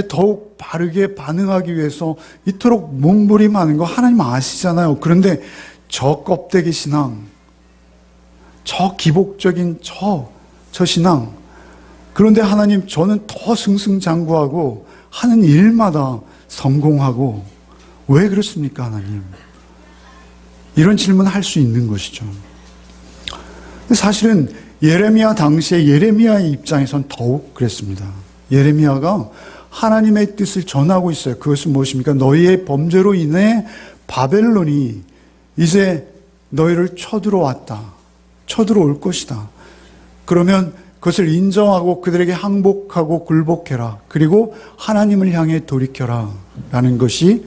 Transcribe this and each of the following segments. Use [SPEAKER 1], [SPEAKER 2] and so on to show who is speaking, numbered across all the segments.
[SPEAKER 1] 더욱 바르게 반응하기 위해서 이토록 몸부림하는 거 하나님 아시잖아요. 그런데 저 껍데기 신앙, 저 기복적인 저 신앙, 그런데 하나님 저는 더 승승장구하고 하는 일마다 성공하고 왜 그렇습니까 하나님? 이런 질문을 할 수 있는 것이죠. 사실은 예레미야 당시에 예레미야의 입장에선 더욱 그랬습니다. 예레미야가 하나님의 뜻을 전하고 있어요. 그것은 무엇입니까? 너희의 범죄로 인해 바벨론이 이제 너희를 쳐들어왔다. 쳐들어올 것이다. 그러면 그것을 인정하고 그들에게 항복하고 굴복해라. 그리고 하나님을 향해 돌이켜라. 라는 것이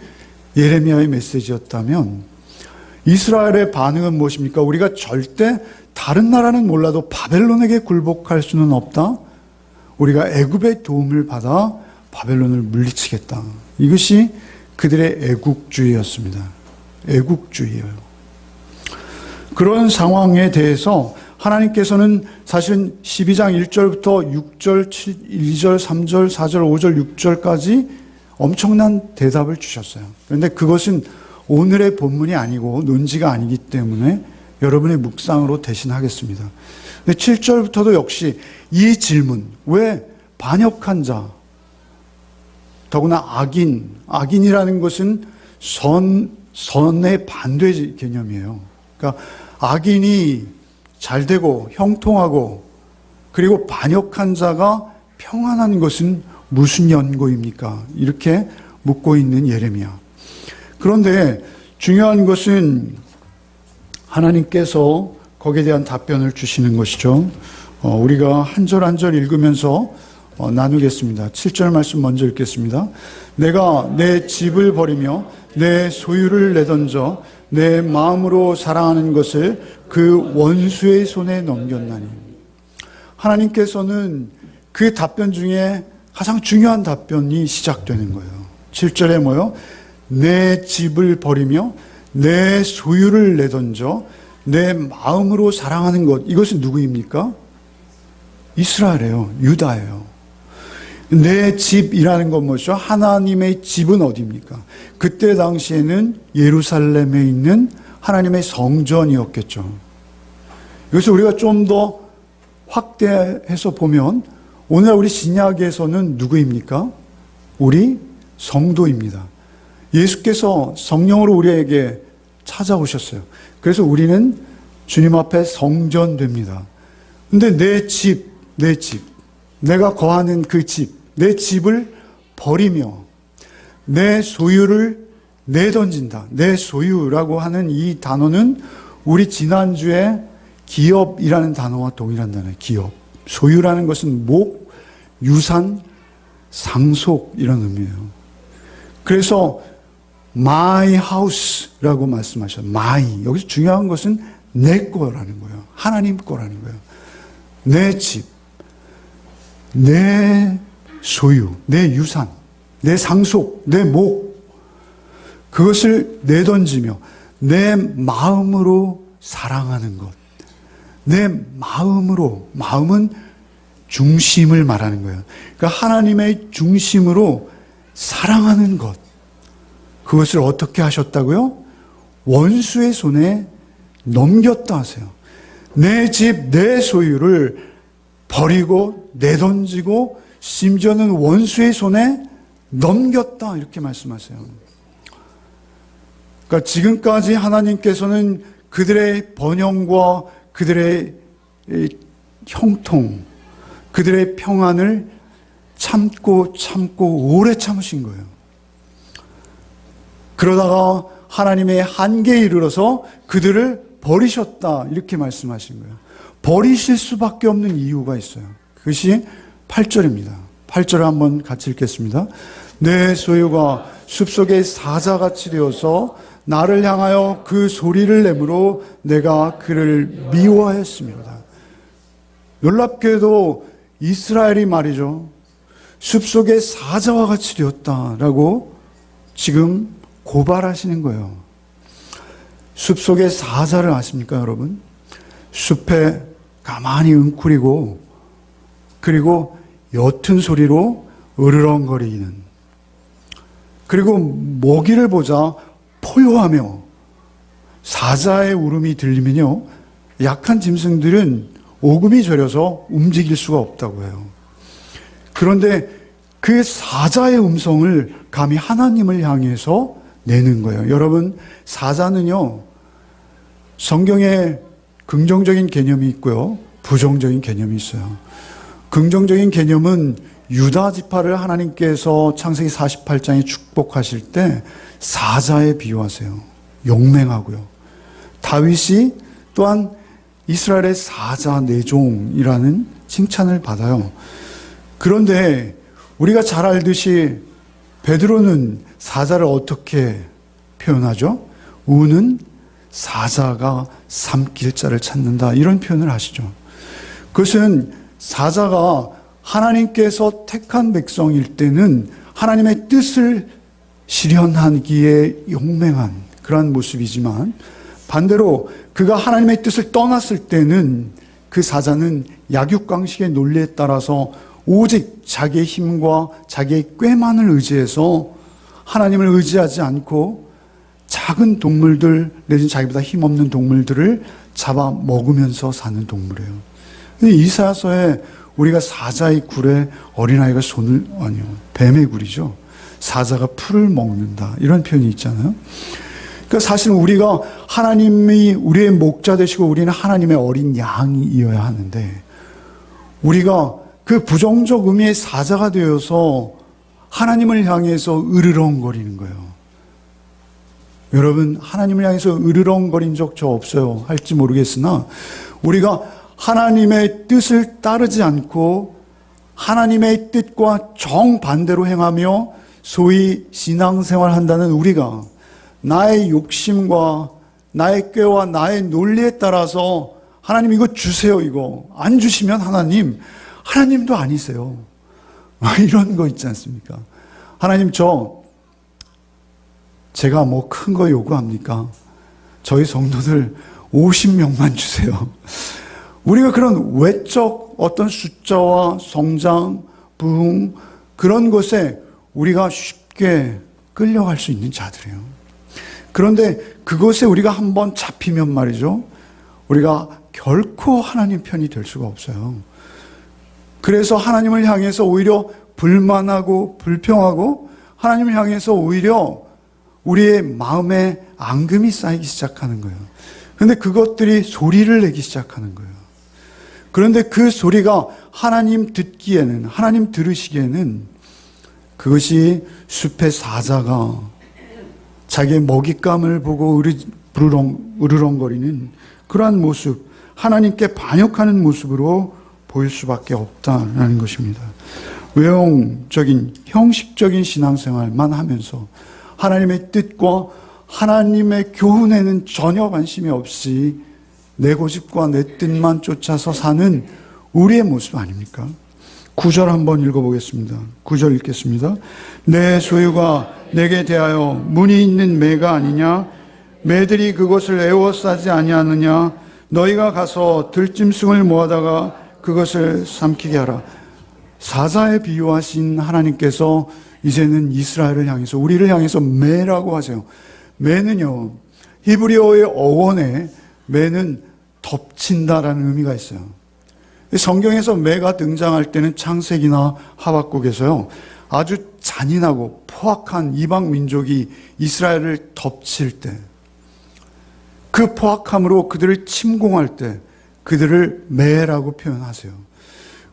[SPEAKER 1] 예레미야의 메시지였다면 이스라엘의 반응은 무엇입니까? 우리가 절대 다른 나라는 몰라도 바벨론에게 굴복할 수는 없다. 우리가 애굽의 도움을 받아 바벨론을 물리치겠다. 이것이 그들의 애국주의였습니다. 애국주의예요. 그런 상황에 대해서 하나님께서는 사실은 12장 1절부터 6절, 2절, 3절, 4절, 5절, 6절까지 엄청난 대답을 주셨어요. 그런데 그것은 오늘의 본문이 아니고 논지가 아니기 때문에 여러분의 묵상으로 대신하겠습니다. 근데 7절부터도 역시 이 질문, 왜 반역한 자, 더구나 악인이라는 것은 선의 반대 개념이에요. 그러니까 악인이 잘 되고 형통하고 그리고 반역한 자가 평안한 것은 무슨 연고입니까? 이렇게 묻고 있는 예레미야. 그런데 중요한 것은 하나님께서 거기에 대한 답변을 주시는 것이죠. 우리가 한 절 한 절 읽으면서 나누겠습니다. 7절 말씀 먼저 읽겠습니다. 내가 내 집을 버리며 내 소유를 내던져 내 마음으로 사랑하는 것을 그 원수의 손에 넘겼나니. 하나님께서는 그 답변 중에 가장 중요한 답변이 시작되는 거예요. 7절에 뭐요? 내 집을 버리며 내 소유를 내던져 내 마음으로 사랑하는 것. 이것은 누구입니까? 이스라엘이에요. 유다예요. 내 집이라는 건 뭐죠? 하나님의 집은 어디입니까? 그때 당시에는 예루살렘에 있는 하나님의 성전이었겠죠. 여기서 우리가 좀 더 확대해서 보면 오늘 우리 신약에서는 누구입니까? 우리 성도입니다. 예수께서 성령으로 우리에게 찾아오셨어요. 그래서 우리는 주님 앞에 성전됩니다. 근데 내 집, 내가 거하는 그 집, 내 집을 버리며 내 소유를 내던진다. 내 소유라고 하는 이 단어는 우리 지난주에 기업이라는 단어와 동일한 단어예요. 기업. 소유라는 것은 목, 유산, 상속 이런 의미예요. 그래서 my house라고 말씀하셨어요. my. 여기서 중요한 것은 내 거라는 거예요. 하나님 거라는 거예요. 내 집, 내 소유, 내 유산, 내 상속, 내 목, 그것을 내던지며 내 마음으로 사랑하는 것. 내 마음으로, 마음은 중심을 말하는 거예요. 그러니까 하나님의 중심으로 사랑하는 것. 그것을 어떻게 하셨다고요? 원수의 손에 넘겼다 하세요. 내 집, 내 소유를 버리고 내던지고 심지어는 원수의 손에 넘겼다 이렇게 말씀하세요. 그러니까 지금까지 하나님께서는 그들의 번영과 그들의 형통, 그들의 평안을 참고 오래 참으신 거예요. 그러다가 하나님의 한계에 이르러서 그들을 버리셨다 이렇게 말씀하신 거예요. 버리실 수밖에 없는 이유가 있어요. 그것이 8절입니다. 8절을 한번 같이 읽겠습니다. 내 소유가 숲속의 사자같이 되어서 나를 향하여 그 소리를 내므로 내가 그를 미워했습니다. 놀랍게도 이스라엘이 말이죠. 숲속의 사자와 같이 되었다라고 지금 고발하시는 거예요. 숲속의 사자를 아십니까, 여러분? 숲에 가만히 웅크리고 그리고 옅은 소리로 으르렁거리는, 그리고 먹이를 보자 포효하며 사자의 울음이 들리면요, 약한 짐승들은 오금이 저려서 움직일 수가 없다고 해요. 그런데 그 사자의 음성을 감히 하나님을 향해서 내는 거예요. 여러분, 사자는요, 성경에 긍정적인 개념이 있고요, 부정적인 개념이 있어요. 긍정적인 개념은 유다 지파를 하나님께서 창세기 48장에 축복하실 때 사자에 비유하세요. 용맹하고요. 다윗이 또한 이스라엘의 사자 내종이라는 칭찬을 받아요. 그런데 우리가 잘 알듯이 베드로는 사자를 어떻게 표현하죠? 우는 사자가 삼킬 자를 찾는다, 이런 표현을 하시죠. 그것은 사자가 하나님께서 택한 백성일 때는 하나님의 뜻을 실현하기에 용맹한 그러한 모습이지만, 반대로 그가 하나님의 뜻을 떠났을 때는 그 사자는 약육강식의 논리에 따라서 오직 자기의 힘과 자기의 꾀만을 의지해서 하나님을 의지하지 않고 작은 동물들 내지는 자기보다 힘없는 동물들을 잡아 먹으면서 사는 동물이에요. 근데 이사야서에 우리가 사자의 굴에 어린아이가 뱀의 굴이죠. 사자가 풀을 먹는다, 이런 표현이 있잖아요. 그러니까 사실 우리가 하나님이 우리의 목자 되시고 우리는 하나님의 어린 양이어야 하는데, 우리가 그 부정적 의미의 사자가 되어서 하나님을 향해서 으르렁거리는 거예요. 여러분, 하나님을 향해서 으르렁거린 적 저 없어요. 할지 모르겠으나 우리가 하나님의 뜻을 따르지 않고 하나님의 뜻과 정반대로 행하며 소위 신앙생활 한다는 우리가 나의 욕심과 나의 꾀와 나의 논리에 따라서 하나님 이거 주세요, 이거 안 주시면 하나님도 아니세요, 이런 거 있지 않습니까? 하나님, 제가 뭐 큰 거 요구합니까? 저희 성도들 50명만 주세요. 우리가 그런 외적 어떤 숫자와 성장, 부흥, 그런 것에 우리가 쉽게 끌려갈 수 있는 자들이에요. 그런데 그것에 우리가 한번 잡히면 말이죠, 우리가 결코 하나님 편이 될 수가 없어요. 그래서 하나님을 향해서 오히려 불만하고 불평하고, 하나님을 향해서 오히려 우리의 마음에 앙금이 쌓이기 시작하는 거예요. 그런데 그것들이 소리를 내기 시작하는 거예요. 그런데 그 소리가 하나님 듣기에는, 하나님 들으시기에는 그것이 숲의 사자가 자기의 먹잇감을 보고 으르렁거리는 그러한 모습, 하나님께 반역하는 모습으로 보일 수밖에 없다는 것입니다. 외형적인, 형식적인 신앙생활만 하면서 하나님의 뜻과 하나님의 교훈에는 전혀 관심이 없이 내 고집과 내 뜻만 쫓아서 사는 우리의 모습 아닙니까? 9절 한번 읽어보겠습니다. 9절 읽겠습니다. 내 소유가 내게 대하여 문이 있는 매가 아니냐? 매들이 그것을 에워싸지 아니하느냐? 너희가 가서 들짐승을 모아다가 그것을 삼키게 하라. 사자에 비유하신 하나님께서 이제는 이스라엘을 향해서, 우리를 향해서 매라고 하세요. 매는요, 히브리어의 어원에 매는 덮친다라는 의미가 있어요. 성경에서 매가 등장할 때는 창세기나 하박국에서요, 아주 잔인하고 포악한 이방 민족이 이스라엘을 덮칠 때, 그 포악함으로 그들을 침공할 때 그들을 매라고 표현하세요.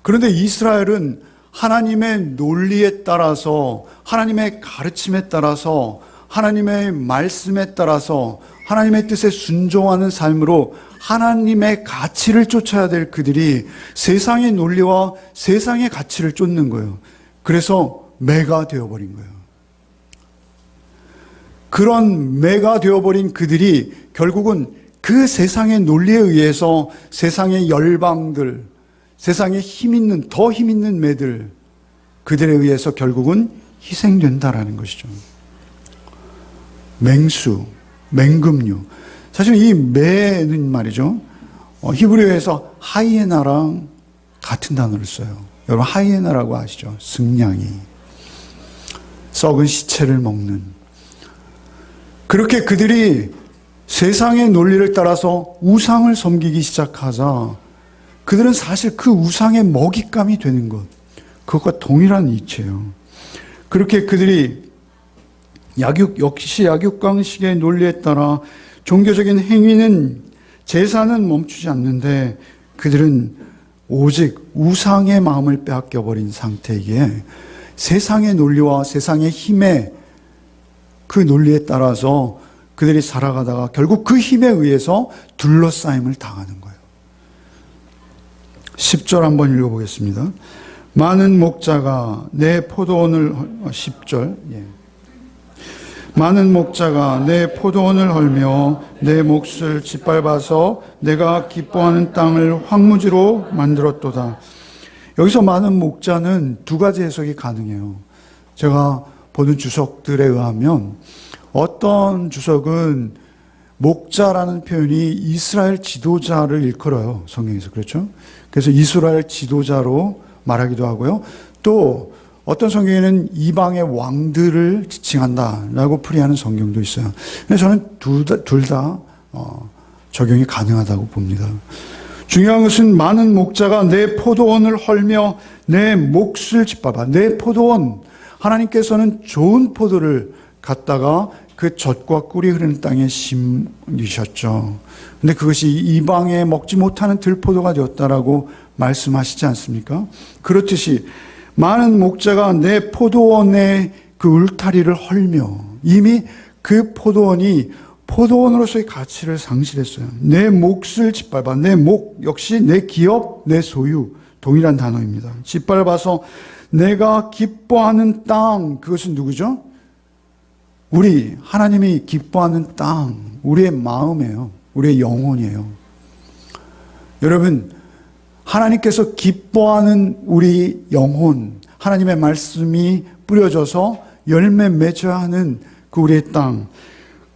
[SPEAKER 1] 그런데 이스라엘은 하나님의 논리에 따라서, 하나님의 가르침에 따라서, 하나님의 말씀에 따라서 하나님의 뜻에 순종하는 삶으로 하나님의 가치를 쫓아야 될 그들이 세상의 논리와 세상의 가치를 쫓는 거예요. 그래서 매가 되어버린 거예요. 그런 매가 되어버린 그들이 결국은 그 세상의 논리에 의해서 세상의 열방들, 세상에 더 힘 있는 매들, 그들에 의해서 결국은 희생된다라는 것이죠. 맹수, 맹금류. 사실 이 매는 말이죠, 히브리어에서 하이에나랑 같은 단어를 써요. 여러분, 하이에나라고 아시죠? 승냥이. 썩은 시체를 먹는. 그렇게 그들이 세상의 논리를 따라서 우상을 섬기기 시작하자 그들은 사실 그 우상의 먹잇감이 되는 것, 그것과 동일한 이치예요. 그렇게 그들이 역시 약육강식의 논리에 따라 종교적인 행위는, 제사는 멈추지 않는데 그들은 오직 우상의 마음을 빼앗겨버린 상태이기에 세상의 논리와 세상의 힘의 그 논리에 따라서 그들이 살아가다가 결국 그 힘에 의해서 둘러싸임을 당하는 거예요. 10절 한번 읽어보겠습니다. 많은 목자가 내 포도원을 10절 많은 목자가 내 포도원을 헐며 내 몫을 짓밟아서 내가 기뻐하는 땅을 황무지로 만들었도다. 여기서 많은 목자는 두 가지 해석이 가능해요. 제가 보는 주석들에 의하면 어떤 주석은 목자라는 표현이 이스라엘 지도자를 일컬어요. 성경에서. 그렇죠? 그래서 이스라엘 지도자로 말하기도 하고요. 또 어떤 성경에는 이방의 왕들을 지칭한다라고 풀이하는 성경도 있어요. 근데 저는 둘 다 적용이 가능하다고 봅니다. 중요한 것은 많은 목자가 내 포도원을 헐며 내 몫을 짓밟아. 내 포도원, 하나님께서는 좋은 포도를 갖다가 그 젖과 꿀이 흐르는 땅에 심으셨죠. 근데 그것이 이방에 먹지 못하는 들포도가 되었다라고 말씀하시지 않습니까? 그렇듯이 많은 목자가 내 포도원의 그 울타리를 헐며 이미 그 포도원이 포도원으로서의 가치를 상실했어요. 내 몫을 짓밟아. 내 목 역시 내 기업, 내 소유, 동일한 단어입니다. 짓밟아서 내가 기뻐하는 땅, 그것은 누구죠? 우리 하나님이 기뻐하는 땅, 우리의 마음이에요. 우리의 영혼이에요. 여러분, 하나님께서 기뻐하는 우리 영혼, 하나님의 말씀이 뿌려져서 열매 맺어야 하는 그 우리의 땅,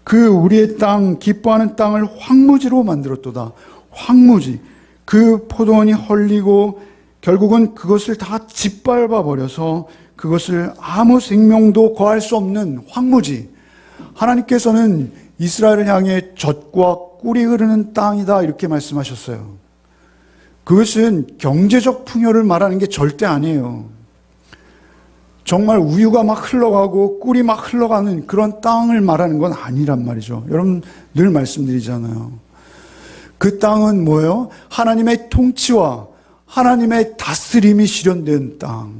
[SPEAKER 1] 그 우리의 땅, 기뻐하는 땅을 황무지로 만들었도다. 황무지, 그 포도원이 헐리고 결국은 그것을 다 짓밟아 버려서 그것을 아무 생명도 거할 수 없는 황무지. 하나님께서는 이스라엘을 향해 젖과 꿀이 흐르는 땅이다 이렇게 말씀하셨어요. 그것은 경제적 풍요를 말하는 게 절대 아니에요. 정말 우유가 막 흘러가고 꿀이 막 흘러가는 그런 땅을 말하는 건 아니란 말이죠. 여러분 늘 말씀드리잖아요. 그 땅은 뭐예요? 하나님의 통치와 하나님의 다스림이 실현된 땅.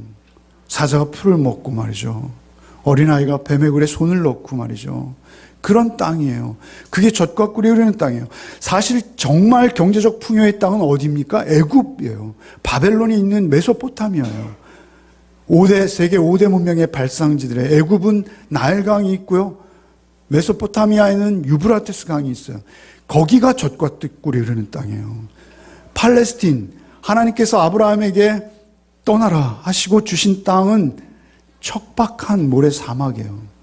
[SPEAKER 1] 사자가 풀을 먹고 말이죠. 어린아이가 뱀의 손을 넣고 말이죠. 그런 땅이에요. 그게 젖과 꿀이 흐르는 땅이에요. 사실 정말 경제적 풍요의 땅은 어디입니까? 애굽이에요. 바벨론이 있는 메소포타미아예요. 세계 5대 문명의 발상지들에 애굽은 나일강이 있고요. 메소포타미아에는 유브라테스 강이 있어요. 거기가 젖과 꿀이 흐르는 땅이에요. 팔레스틴, 하나님께서 아브라함에게 떠나라 하시고 주신 땅은 척박한 모래 사막이에요.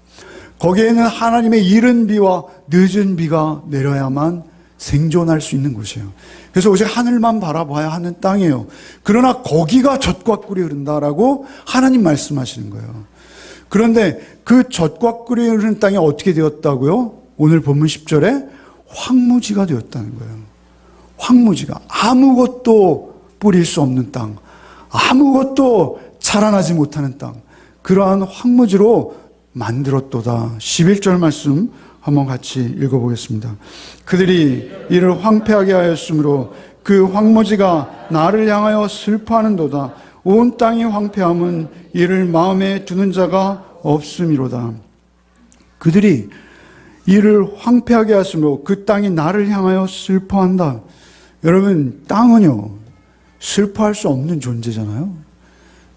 [SPEAKER 1] 거기에는 하나님의 이른 비와 늦은 비가 내려야만 생존할 수 있는 곳이에요. 그래서 오직 하늘만 바라봐야 하는 땅이에요. 그러나 거기가 젖과 꿀이 흐른다라고 하나님 말씀하시는 거예요. 그런데 그 젖과 꿀이 흐르는 땅이 어떻게 되었다고요? 오늘 본문 10절에 황무지가 되었다는 거예요. 황무지가 아무것도 뿌릴 수 없는 땅, 아무것도 자라나지 못하는 땅, 그러한 황무지로 만들었도다. 11절 말씀 한번 같이 읽어보겠습니다. 그들이 이를 황폐하게 하였으므로 그 황무지가 나를 향하여 슬퍼하는도다. 온 땅이 황폐함은 이를 마음에 두는 자가 없음이로다. 그들이 이를 황폐하게 하였으므로 그 땅이 나를 향하여 슬퍼한다. 여러분, 땅은요 슬퍼할 수 없는 존재잖아요.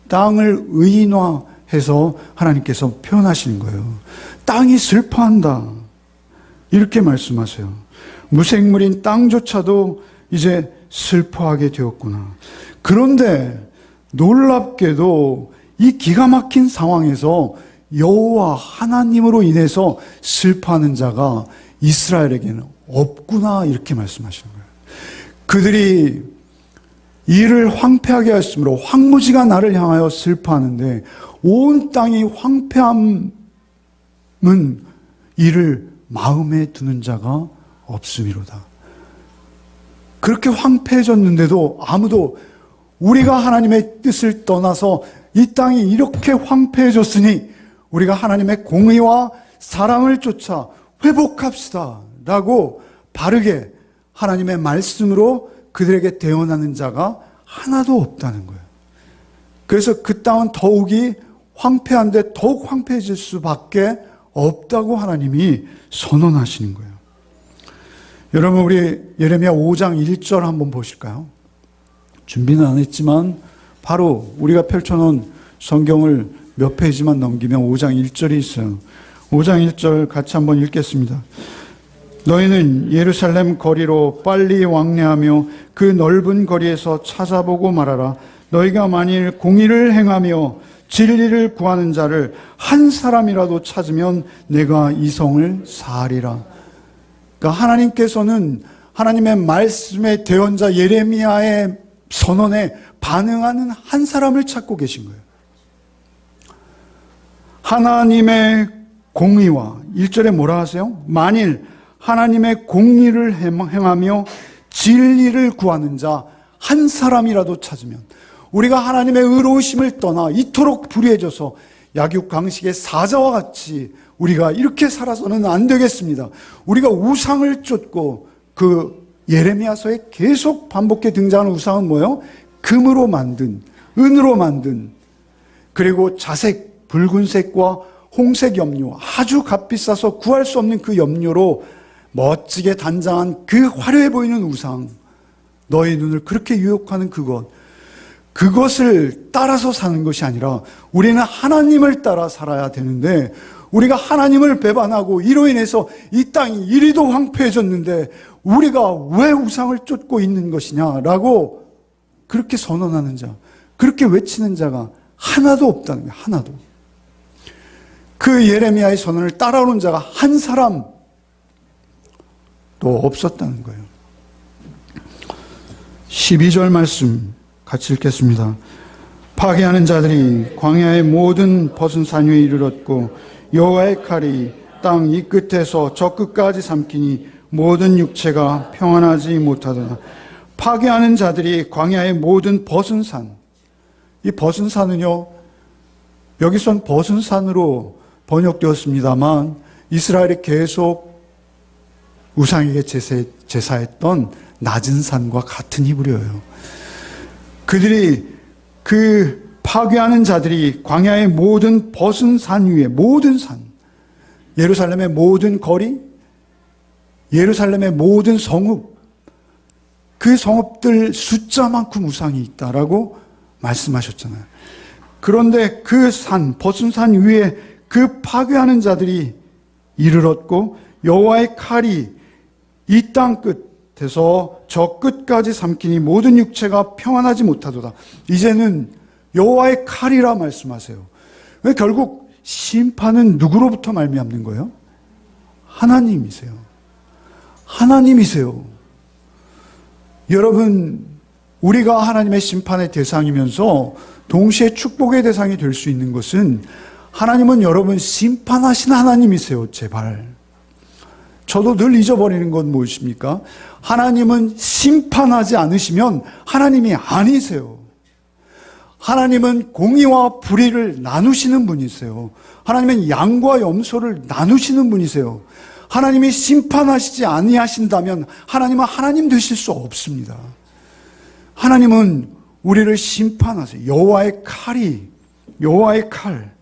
[SPEAKER 1] 땅을 의인화해서 하나님께서 표현하시는 거예요. 땅이 슬퍼한다 이렇게 말씀하세요. 무생물인 땅조차도 이제 슬퍼하게 되었구나. 그런데 놀랍게도 이 기가 막힌 상황에서 여호와 하나님으로 인해서 슬퍼하는 자가 이스라엘에게는 없구나 이렇게 말씀하시는 거예요. 그들이 이를 황폐하게 하였으므로 황무지가 나를 향하여 슬퍼하는데 온 땅이 황폐함은 이를 마음에 두는 자가 없음이로다. 그렇게 황폐해졌는데도 아무도 우리가 하나님의 뜻을 떠나서 이 땅이 이렇게 황폐해졌으니 우리가 하나님의 공의와 사랑을 쫓아 회복합시다 라고 바르게 하나님의 말씀으로 그들에게 대언하는 자가 하나도 없다는 거예요. 그래서 그 땅은 더욱이 황폐한데 더욱 황폐해질 수밖에 없다고 하나님이 선언하시는 거예요. 여러분, 우리 예레미야 5장 1절 한번 보실까요? 준비는 안 했지만 바로 우리가 펼쳐놓은 성경을 몇 페이지만 넘기면 5장 1절이 있어요. 5장 1절 같이 한번 읽겠습니다. 너희는 예루살렘 거리로 빨리 왕래하며 그 넓은 거리에서 찾아보고 말하라. 너희가 만일 공의를 행하며 진리를 구하는 자를 한 사람이라도 찾으면 내가 이 성을 사하리라. 그러니까 하나님께서는 하나님의 말씀의 대언자 예레미야의 선언에 반응하는 한 사람을 찾고 계신 거예요. 하나님의 공의와 1절에 뭐라 하세요? 만일 하나님의 공의를 행하며 진리를 구하는 자 한 사람이라도 찾으면, 우리가 하나님의 의로우심을 떠나 이토록 불의해져서 약육강식의 사자와 같이 우리가 이렇게 살아서는 안 되겠습니다. 우리가 우상을 쫓고, 그 예레미야서에 계속 반복해 등장하는 우상은 뭐예요? 금으로 만든, 은으로 만든, 그리고 자색, 붉은색과 홍색 염료, 아주 값비싸서 구할 수 없는 그 염료로 멋지게 단장한 그 화려해 보이는 우상, 너의 눈을 그렇게 유혹하는 그것을 따라서 사는 것이 아니라 우리는 하나님을 따라 살아야 되는데, 우리가 하나님을 배반하고 이로 인해서 이 땅이 이리도 황폐해졌는데 우리가 왜 우상을 쫓고 있는 것이냐라고 그렇게 선언하는 자, 그렇게 외치는 자가 하나도 없다는 거예요. 하나도. 그 예레미야의 선언을 따라오는 자가 한 사람도 없었다는 거예요. 12절 말씀 같이 읽겠습니다. 파괴하는 자들이 광야의 모든 벗은 산 위에 이르렀고 여호와의 칼이 땅 이 끝에서 저 끝까지 삼키니 모든 육체가 평안하지 못하더라. 파괴하는 자들이 광야의 모든 벗은 산, 이 벗은 산은요, 여기선 벗은 산으로 번역되었습니다만 이스라엘이 계속 우상에게 제사했던 낮은 산과 같은 히브리어예요. 그들이, 그 파괴하는 자들이 광야의 모든 벗은 산 위에, 모든 산, 예루살렘의 모든 거리, 예루살렘의 모든 성읍, 그 성읍들 숫자만큼 우상이 있다라고 말씀하셨잖아요. 그런데 그 산, 벗은 산 위에 그 파괴하는 자들이 이르렀고 여호와의 칼이 이 땅 끝에서 저 끝까지 삼키니 모든 육체가 평안하지 못하도다. 이제는 여호와의 칼이라 말씀하세요. 결국 심판은 누구로부터 말미암는 거예요? 하나님이세요. 하나님이세요. 여러분, 우리가 하나님의 심판의 대상이면서 동시에 축복의 대상이 될 수 있는 것은, 하나님은 여러분 심판하신 하나님이세요. 제발. 저도 늘 잊어버리는 건 무엇입니까? 하나님은 심판하지 않으시면 하나님이 아니세요. 하나님은 공의와 불의를 나누시는 분이세요. 하나님은 양과 염소를 나누시는 분이세요. 하나님이 심판하시지 아니하신다면 하나님은 하나님 되실 수 없습니다. 하나님은 우리를 심판하세요. 여호와의 칼이, 여호와의 칼.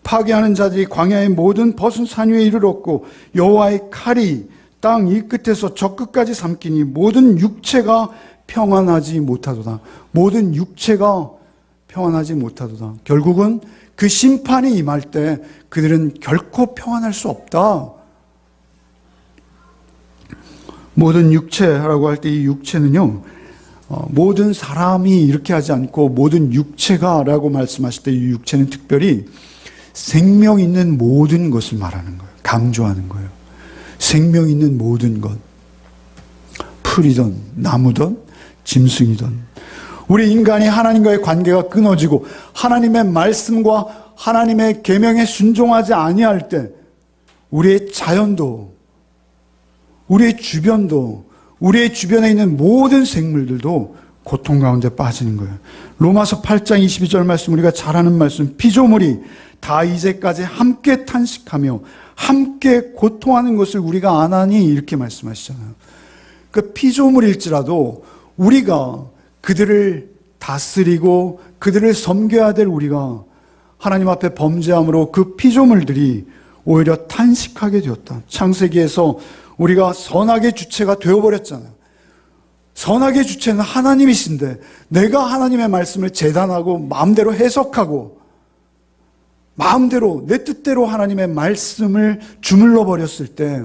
[SPEAKER 1] 파괴하는 자들이 광야의 모든 벗은 산 위에 이르렀고 여호와의 칼이 땅 이 끝에서 저 끝까지 삼키니 모든 육체가 평안하지 못하도다. 모든 육체가 평안하지 못하도다. 결국은 그 심판이 임할 때 그들은 결코 평안할 수 없다. 모든 육체라고 할 때 이 육체는요, 모든 사람이 이렇게 하지 않고 모든 육체가 라고 말씀하실 때 이 육체는 특별히 생명 있는 모든 것을 말하는 거예요. 강조하는 거예요. 생명 있는 모든 것. 풀이든 나무든 짐승이든. 우리 인간이 하나님과의 관계가 끊어지고 하나님의 말씀과 하나님의 계명에 순종하지 아니할 때 우리의 자연도, 우리의 주변도, 우리의 주변에 있는 모든 생물들도 고통 가운데 빠지는 거예요. 로마서 8장 22절 말씀, 우리가 잘 아는 말씀, 피조물이 다 이제까지 함께 탄식하며 함께 고통하는 것을 우리가 안 하니, 이렇게 말씀하시잖아요. 그 피조물일지라도 우리가 그들을 다스리고 그들을 섬겨야 될 우리가 하나님 앞에 범죄함으로 그 피조물들이 오히려 탄식하게 되었다. 창세기에서 우리가 선악의 주체가 되어버렸잖아요. 선악의 주체는 하나님이신데 내가 하나님의 말씀을 재단하고 마음대로 해석하고 마음대로 내 뜻대로 하나님의 말씀을 주물러 버렸을 때,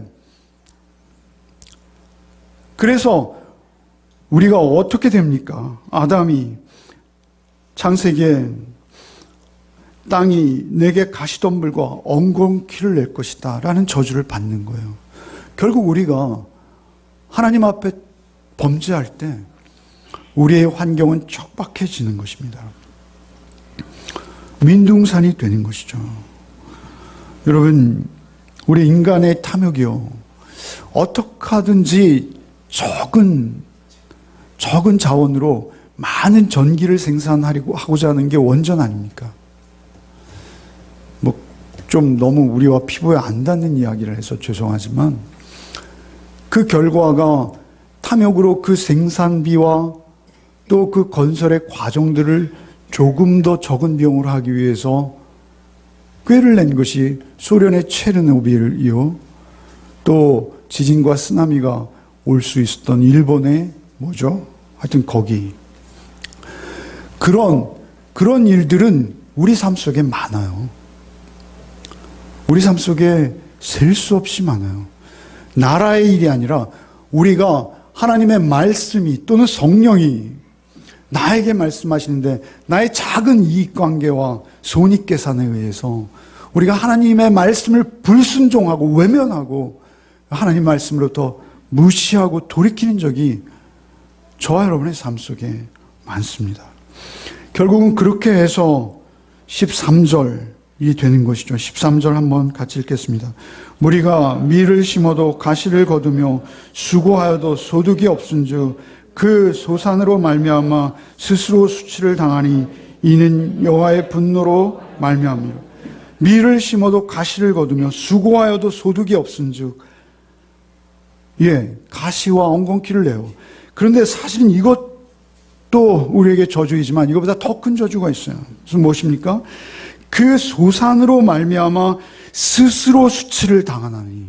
[SPEAKER 1] 그래서 우리가 어떻게 됩니까? 아담이 창세기에 땅이 내게 가시덤불과 엉겅퀴를 낼 것이다 라는 저주를 받는 거예요. 결국 우리가 하나님 앞에 범죄할 때 우리의 환경은 척박해지는 것입니다. 민둥산이 되는 것이죠. 여러분, 우리 인간의 탐욕이요, 어떻게 하든지 적은 자원으로 많은 전기를 생산하고자 하는 게 원전 아닙니까? 좀 너무 우리와 피부에 안 닿는 이야기를 해서 죄송하지만 그 결과가 탐욕으로 그 생산비와 또 그 건설의 과정들을 조금 더 적은 비용으로 하기 위해서 꾀를 낸 것이 소련의 체르노빌이요, 또 지진과 쓰나미가 올 수 있었던 일본의 하여튼 거기. 그런 일들은 우리 삶 속에 많아요. 우리 삶 속에 셀 수 없이 많아요. 나라의 일이 아니라 우리가 하나님의 말씀이 또는 성령이 나에게 말씀하시는데 나의 작은 이익관계와 손익계산에 의해서 우리가 하나님의 말씀을 불순종하고 외면하고 하나님 말씀으로부터 무시하고 돌이키는 적이 저와 여러분의 삶 속에 많습니다. 결국은 그렇게 해서 13절이 되는 것이죠. 13절 한번 같이 읽겠습니다. 무리가 밀을 심어도 가시를 거두며 수고하여도 소득이 없은즉 그 소산으로 말미암아 스스로 수치를 당하니 이는 여호와의 분노로 말미암이라. 밀을 심어도 가시를 거두며 수고하여도 소득이 없은즉, 가시와 엉겅퀴를 내요. 그런데 사실은 이것도 우리에게 저주이지만 이것보다 더 큰 저주가 있어요. 무슨 무엇입니까? 그 소산으로 말미암아 스스로 수치를 당하나니.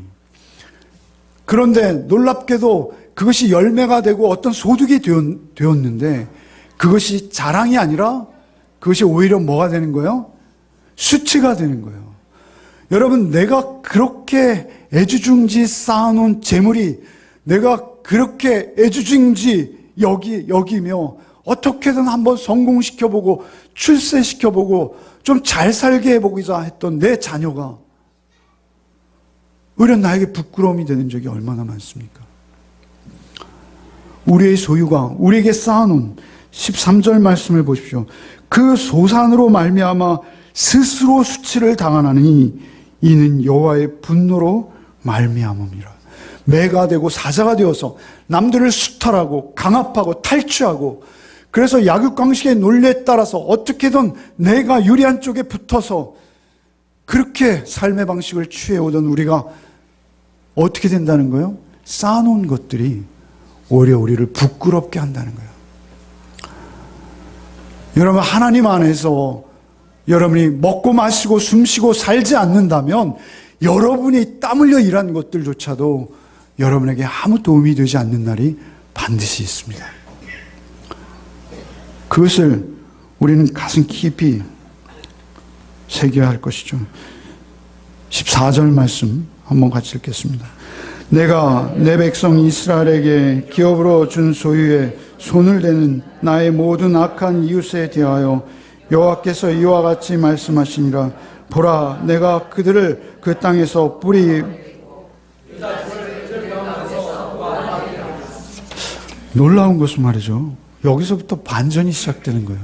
[SPEAKER 1] 그런데 놀랍게도 그것이 열매가 되고 어떤 소득이 되었는데 그것이 자랑이 아니라 그것이 오히려 뭐가 되는 거예요? 수치가 되는 거예요. 여러분, 내가 그렇게 애주중지 쌓아놓은 재물이 내가 그렇게 애주중지 여기며 어떻게든 한번 성공시켜보고 출세시켜보고 좀 잘 살게 해보고자 했던 내 자녀가 오히려 나에게 부끄러움이 되는 적이 얼마나 많습니까? 우리의 소유가 우리에게 쌓아놓은 13절 말씀을 보십시오. 그 소산으로 말미암아 스스로 수치를 당하나니 이는 여호와의 분노로 말미암음이라. 매가 되고 사자가 되어서 남들을 수탈하고 강압하고 탈취하고, 그래서 약육강식의 논리에 따라서 어떻게든 내가 유리한 쪽에 붙어서 그렇게 삶의 방식을 취해오던 우리가 어떻게 된다는 거예요? 쌓아놓은 것들이 오히려 우리를 부끄럽게 한다는 거예요. 여러분, 하나님 안에서 여러분이 먹고 마시고 숨쉬고 살지 않는다면 여러분이 땀 흘려 일한 것들조차도 여러분에게 아무 도움이 되지 않는 날이 반드시 있습니다. 그것을 우리는 가슴 깊이 새겨야 할 것이죠. 14절 말씀 한번 같이 읽겠습니다. 내가 내 백성 이스라엘에게 기업으로 준 소유에 손을 대는 나의 모든 악한 이웃에 대하여 여호와께서 이와 같이 말씀하시니라. 보라, 내가 그들을 그 땅에서 뿌리. 놀라운 것은 말이죠, 여기서부터 반전이 시작되는 거예요.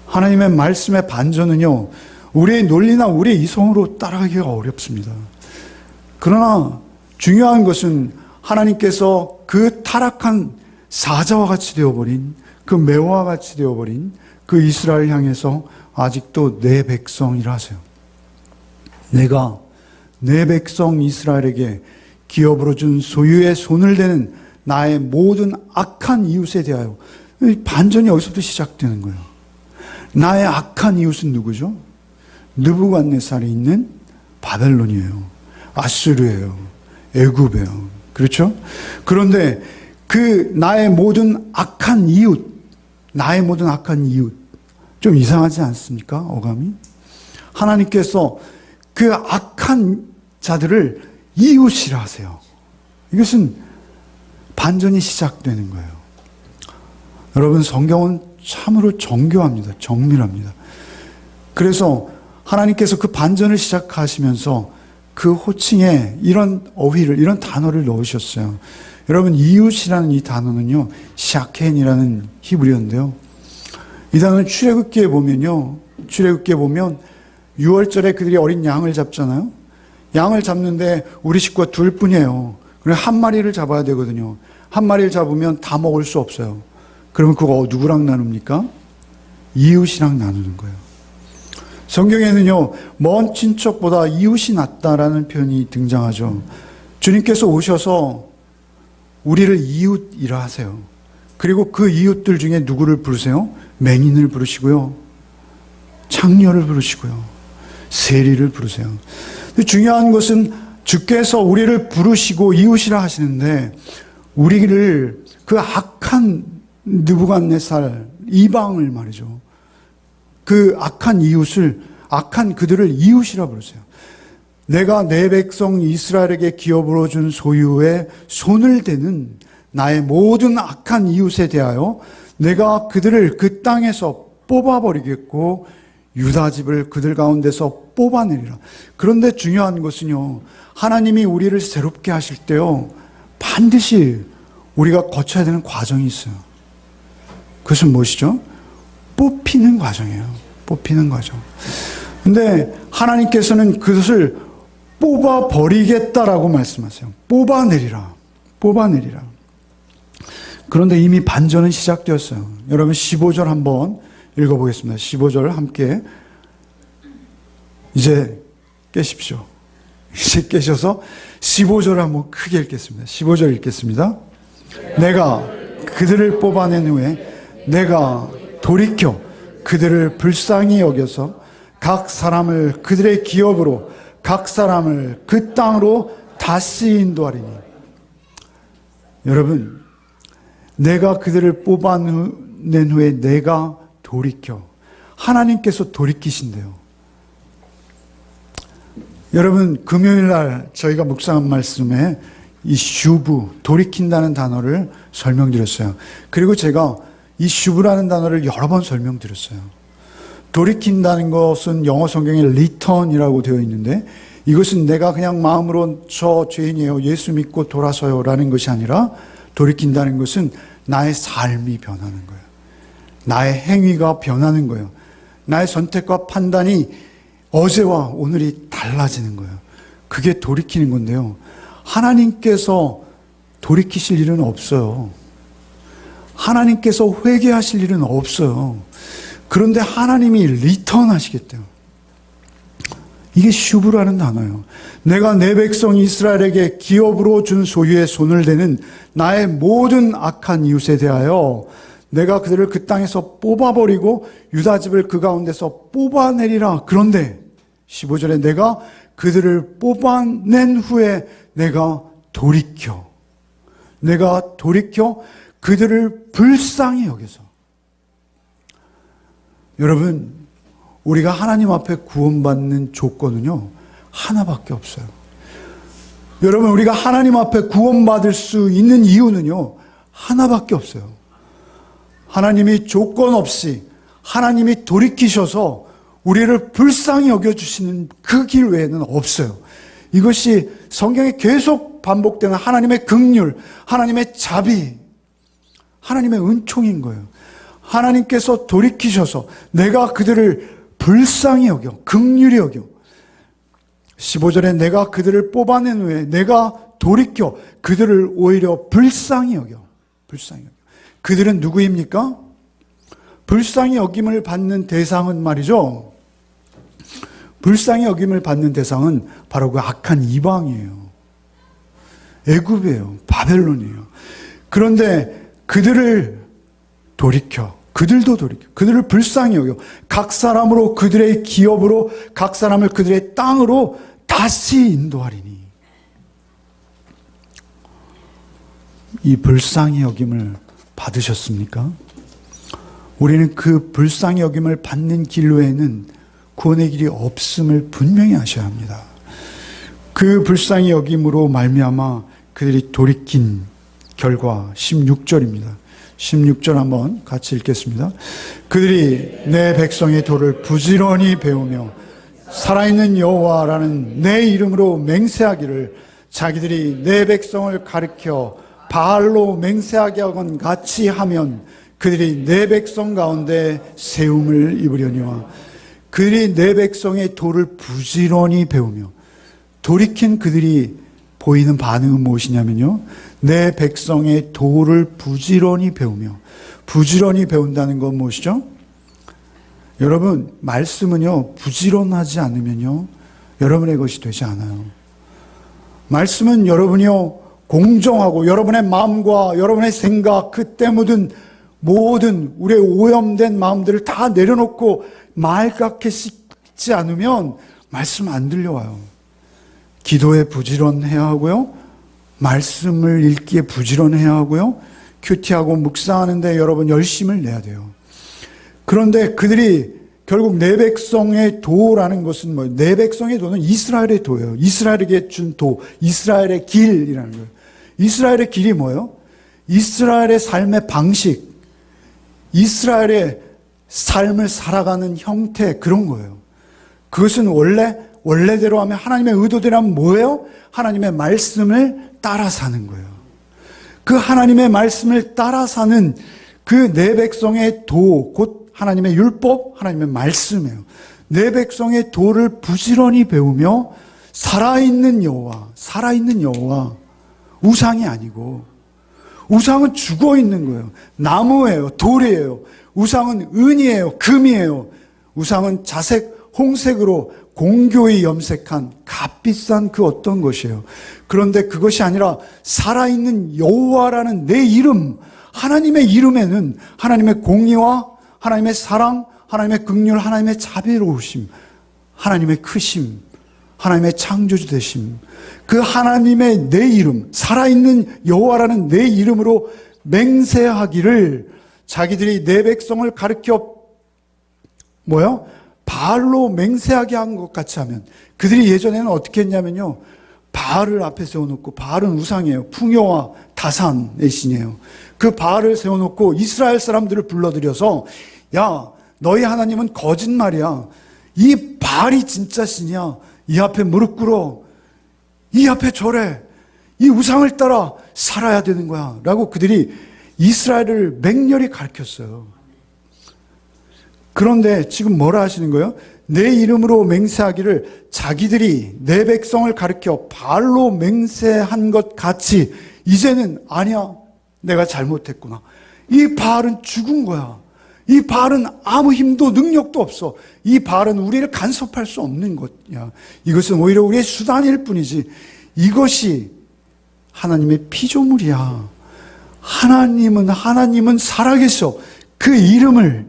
[SPEAKER 1] 하나님의 말씀의 반전은요, 우리의 논리나 우리의 이성으로 따라가기가 어렵습니다. 그러나 중요한 것은 하나님께서 그 타락한 사자와 같이 되어버린, 그 매화와 같이 되어버린 그 이스라엘 향해서 아직도 내 백성이라 하세요. 내가 내 백성 이스라엘에게 기업으로 준 소유의 손을 대는 나의 모든 악한 이웃에 대하여, 반전이 여기서부터 시작되는 거예요. 나의 악한 이웃은 누구죠? 느부갓네살이 있는 바벨론이에요. 아수르예요. 애굽이에요. 그렇죠? 그런데 그 나의 모든 악한 이웃, 나의 모든 악한 이웃, 좀 이상하지 않습니까? 어감이? 하나님께서 그 악한 자들을 이웃이라 하세요. 이것은 반전이 시작되는 거예요. 여러분, 성경은 참으로 정교합니다. 정밀합니다. 그래서 하나님께서 그 반전을 시작하시면서 그 호칭에 이런 어휘를, 이런 단어를 넣으셨어요. 여러분, 이웃이라는 이 단어는요, 샤켄이라는 히브리어인데요. 이 단어는 출애굽기에 보면요, 출애굽기에 보면 6월절에 그들이 어린 양을 잡잖아요. 양을 잡는데 우리 식구가 둘 뿐이에요. 그래서 한 마리를 잡아야 되거든요. 한 마리를 잡으면 다 먹을 수 없어요. 그러면 그거 누구랑 나눕니까? 이웃이랑 나누는 거예요. 성경에는요, 먼 친척보다 이웃이 낫다라는 표현이 등장하죠. 주님께서 오셔서 우리를 이웃이라 하세요. 그리고 그 이웃들 중에 누구를 부르세요? 맹인을 부르시고요, 창녀를 부르시고요, 세리를 부르세요. 근데 중요한 것은 주께서 우리를 부르시고 이웃이라 하시는데, 우리를 그 악한 느부갓네살 이방을 말이죠, 그 악한 이웃을, 악한 그들을 이웃이라 부르세요. 내가 내 백성 이스라엘에게 기업으로 준 소유에 손을 대는 나의 모든 악한 이웃에 대하여 내가 그들을 그 땅에서 뽑아버리겠고 유다 집을 그들 가운데서 뽑아내리라. 그런데 중요한 것은요, 하나님이 우리를 새롭게 하실 때요, 반드시 우리가 거쳐야 되는 과정이 있어요. 그것은 무엇이죠? 뽑히는 과정이에요. 뽑히는 과정. 근데 하나님께서는 그것을 뽑아버리겠다라고 말씀하세요. 뽑아내리라. 뽑아내리라. 그런데 이미 반전은 시작되었어요. 여러분, 15절 한번 읽어보겠습니다. 15절 함께 이제 깨십시오. 이제 깨셔서 15절을 한번 크게 읽겠습니다. 15절 읽겠습니다. 내가 그들을 뽑아낸 후에 내가 돌이켜 그들을 불쌍히 여겨서 각 사람을 그들의 기업으로 각 사람을 그 땅으로 다시 인도하리니. 여러분, 내가 그들을 뽑아낸 후에 내가 돌이켜. 하나님께서 돌이키신대요. 여러분, 금요일 날 저희가 묵상한 말씀에 이 슈브, 돌이킨다는 단어를 설명드렸어요. 그리고 제가 이 슈브라는 단어를 여러 번 설명드렸어요. 돌이킨다는 것은 영어 성경에 return이라고 되어 있는데, 이것은 내가 그냥 마음으로 저 죄인이에요, 예수 믿고 돌아서요 라는 것이 아니라, 돌이킨다는 것은 나의 삶이 변하는 거예요. 나의 행위가 변하는 거예요. 나의 선택과 판단이 어제와 오늘이 달라지는 거예요. 그게 돌이키는 건데요, 하나님께서 돌이키실 일은 없어요. 하나님께서 회개하실 일은 없어요. 그런데 하나님이 리턴 하시겠대요. 이게 슈브라는 단어예요. 내가 내 백성 이스라엘에게 기업으로 준 소유의 손을 대는 나의 모든 악한 이웃에 대하여 내가 그들을 그 땅에서 뽑아버리고 유다 집을 그 가운데서 뽑아내리라. 그런데 15절에 내가 그들을 뽑아낸 후에 내가 돌이켜 그들을 불쌍히 여겨서. 여러분, 우리가 하나님 앞에 구원받는 조건은요, 하나밖에 없어요. 여러분, 우리가 하나님 앞에 구원받을 수 있는 이유는요, 하나밖에 없어요. 하나님이 조건 없이, 하나님이 돌이키셔서 우리를 불쌍히 여겨주시는 그 길 외에는 없어요. 이것이 성경에 계속 반복되는 하나님의 긍휼, 하나님의 자비, 하나님의 은총인 거예요. 하나님께서 돌이키셔서 내가 그들을 불쌍히 여겨, 긍휼히 여겨. 15절에 내가 그들을 뽑아낸 후에 내가 돌이켜 그들을 오히려 불쌍히 여겨. 불쌍히 여겨. 그들은 누구입니까? 불쌍히 여김을 받는 대상은 말이죠. 불쌍히 여김을 받는 대상은 바로 그 악한 이방이에요. 애굽이에요. 바벨론이에요. 그런데 그들을 돌이켜. 그들도 돌이켜. 그들을 불쌍히 여겨. 각 사람으로 그들의 기업으로 각 사람을 그들의 땅으로 다시 인도하리니. 이 불쌍히 여김을 받으셨습니까? 우리는 그 불쌍히 여김을 받는 길 외에는 구원의 길이 없음을 분명히 아셔야 합니다. 그 불쌍히 여김으로 말미암아 그들이 돌이킨 결과 16절입니다. 16절 한번 같이 읽겠습니다. 그들이 내 백성의 도를 부지런히 배우며 살아있는 여호와라는 내 이름으로 맹세하기를 자기들이 내 백성을 가리켜 바알로 맹세하게 하건 같이 하면 그들이 내 백성 가운데 세움을 입으려니와 그들이 내 백성의 도를 부지런히 배우며 돌이킨 그들이 보이는 반응은 무엇이냐면요. 내 백성의 도를 부지런히 배우며 부지런히 배운다는 건 무엇이죠? 여러분 말씀은요 부지런하지 않으면요 여러분의 것이 되지 않아요. 말씀은 여러분이요 공정하고 여러분의 마음과 여러분의 생각 그때 묻은 모든 우리의 오염된 마음들을 다 내려놓고 맑게 씻지 않으면 말씀 안 들려와요. 기도에 부지런해야 하고요. 말씀을 읽기에 부지런해야 하고요. 큐티하고 묵상하는데 여러분 열심을 내야 돼요. 그런데 그들이 결국 내 백성의 도라는 것은 뭐예요? 내 백성의 도는 이스라엘의 도예요. 이스라엘에게 준 도, 이스라엘의 길이라는 거예요. 이스라엘의 길이 뭐예요? 이스라엘의 삶의 방식, 이스라엘의 삶을 살아가는 형태 그런 거예요. 그것은 원래대로 하면 하나님의 의도대로 하면 뭐예요? 하나님의 말씀을 따라 사는 거예요. 그 하나님의 말씀을 따라 사는 그 내 백성의 도, 곧 하나님의 율법, 하나님의 말씀이에요. 내 백성의 도를 부지런히 배우며 살아있는 여호와, 우상이 아니고 우상은 죽어 있는 거예요. 나무예요, 돌이에요. 우상은 은이에요, 금이에요. 우상은 자색, 홍색으로 공교히 염색한 값비싼 그 어떤 것이에요. 그런데 그것이 아니라 살아있는 여호와라는 내 이름, 하나님의 이름에는 하나님의 공의와 하나님의 사랑, 하나님의 긍휼, 하나님의 자비로우심, 하나님의 크심, 하나님의 창조주 되심, 그 하나님의 내 이름, 살아있는 여호와라는 내 이름으로 맹세하기를 자기들이 내 백성을 가르쳐 바알로 맹세하게 한 것 같이 하면, 그들이 예전에는 어떻게 했냐면요, 바알을 앞에 세워놓고, 바알은 우상이에요. 풍요와 다산의 신이에요. 그 바알을 세워놓고 이스라엘 사람들을 불러들여서 야, 너희 하나님은 거짓말이야. 이 바알이 진짜 신이야. 이 앞에 무릎 꿇어. 이 앞에 절해. 이 우상을 따라 살아야 되는 거야. 라고 그들이 이스라엘을 맹렬히 가르쳤어요. 그런데 지금 뭐라 하시는 거예요? 내 이름으로 맹세하기를 자기들이 내 백성을 가르쳐 바알로 맹세한 것 같이 이제는 아니야. 내가 잘못했구나. 이 바알은 죽은 거야. 이 바알은 아무 힘도 능력도 없어. 이 바알은 우리를 간섭할 수 없는 것이야. 이것은 오히려 우리의 수단일 뿐이지. 이것이 하나님의 피조물이야. 하나님은 살아계셔. 그 이름을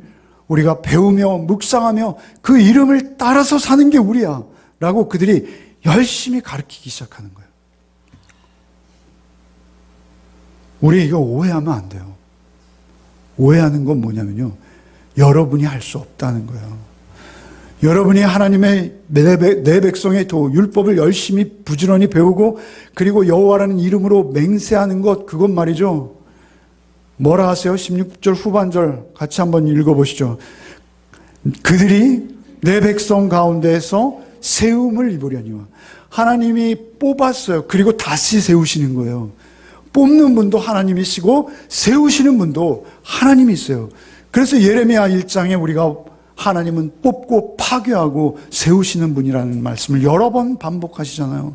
[SPEAKER 1] 우리가 배우며 묵상하며 그 이름을 따라서 사는 게 우리야. 라고 그들이 열심히 가르치기 시작하는 거예요. 우리 이거 오해하면 안 돼요. 오해하는 건 뭐냐면요, 여러분이 할 수 없다는 거예요. 여러분이 하나님의 내 백성의 도, 율법을 열심히 부지런히 배우고 그리고 여호와라는 이름으로 맹세하는 것, 그건 말이죠, 뭐라 하세요? 16절 후반절 같이 한번 읽어보시죠. 그들이 내 백성 가운데에서 세움을 입으려니와. 하나님이 뽑았어요. 그리고 다시 세우시는 거예요. 뽑는 분도 하나님이시고 세우시는 분도 하나님이 있어요. 그래서 예레미야 1장에 우리가 하나님은 뽑고 파괴하고 세우시는 분이라는 말씀을 여러 번 반복하시잖아요.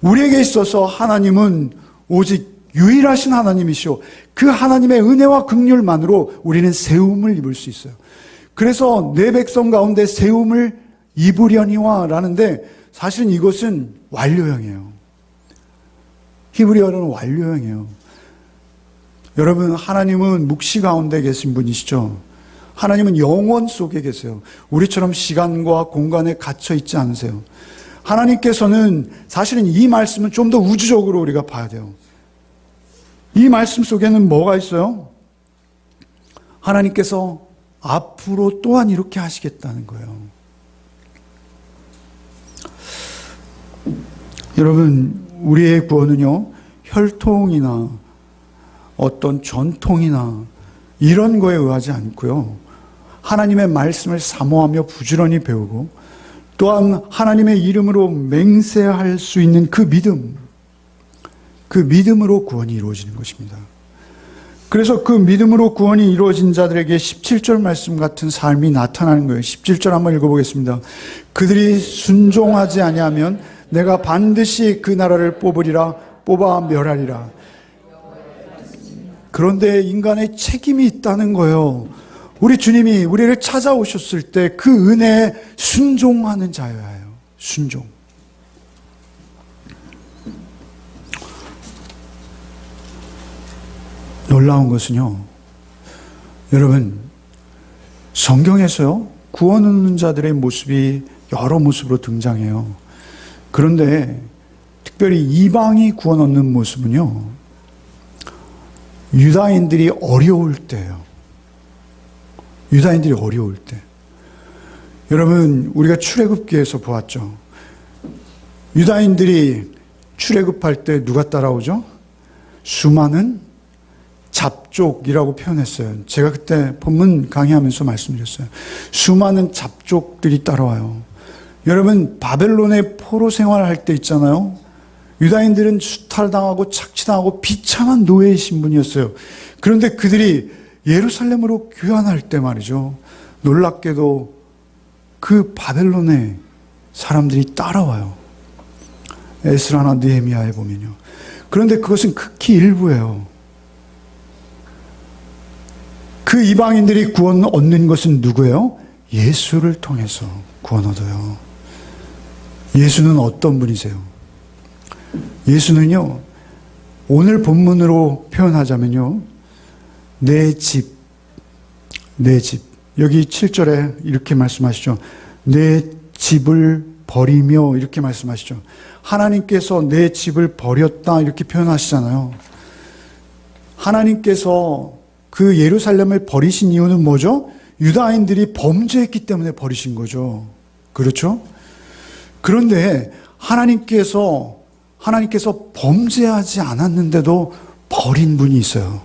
[SPEAKER 1] 우리에게 있어서 하나님은 오직 유일하신 하나님이시오. 그 하나님의 은혜와 긍휼만으로 우리는 세움을 입을 수 있어요. 그래서 내 백성 가운데 세움을 입으려니와 라는데 사실은 이것은 완료형이에요. 히브리어는 완료형이에요. 여러분, 하나님은 묵시 가운데 계신 분이시죠. 하나님은 영원 속에 계세요. 우리처럼 시간과 공간에 갇혀 있지 않으세요. 하나님께서는 사실은 이 말씀은 좀 더 우주적으로 우리가 봐야 돼요. 이 말씀 속에는 뭐가 있어요? 하나님께서 앞으로 또한 이렇게 하시겠다는 거예요. 여러분, 우리의 구원은요, 혈통이나 어떤 전통이나 이런 거에 의하지 않고요, 하나님의 말씀을 사모하며 부지런히 배우고 또한 하나님의 이름으로 맹세할 수 있는 그 믿음으로 구원이 이루어지는 것입니다. 그래서 그 믿음으로 구원이 이루어진 자들에게 17절 말씀 같은 삶이 나타나는 거예요. 17절 한번 읽어보겠습니다. 그들이 순종하지 아니하면 내가 반드시 그 나라를 뽑아 멸하리라. 그런데 인간의 책임이 있다는 거예요. 우리 주님이 우리를 찾아오셨을 때 그 은혜에 순종하는 자여야 해요. 순종. 놀라운 것은요, 여러분, 성경에서요, 구원 얻는 자들의 모습이 여러 모습으로 등장해요. 그런데 특별히 이방이 구원 얻는 모습은요, 유다인들이 어려울 때예요. 유다인들이 어려울 때. 여러분, 우리가 출애굽기에서 보았죠. 유다인들이 출애굽할 때 누가 따라오죠? 수많은 잡족이라고 표현했어요. 제가 그때 본문 강의하면서 말씀드렸어요. 수많은 잡족들이 따라와요. 여러분, 바벨론의 포로 생활할 때 있잖아요. 유다인들은 수탈당하고 착취당하고 비참한 노예의 신분이었어요. 그런데 그들이 예루살렘으로 귀환할 때 말이죠, 놀랍게도 그 바벨론의 사람들이 따라와요. 에스라나 느헤미야에 보면요. 그런데 그것은 극히 일부예요. 그 이방인들이 구원 얻는 것은 누구예요? 예수를 통해서 구원 얻어요. 예수는 어떤 분이세요? 예수는요, 오늘 본문으로 표현하자면요, 내 집. 여기 7절에 이렇게 말씀하시죠. 내 집을 버리며 이렇게 말씀하시죠. 하나님께서 내 집을 버렸다 이렇게 표현하시잖아요. 하나님께서 그 예루살렘을 버리신 이유는 뭐죠? 유다인들이 범죄했기 때문에 버리신 거죠. 그렇죠? 그런데 하나님께서 범죄하지 않았는데도 버린 분이 있어요.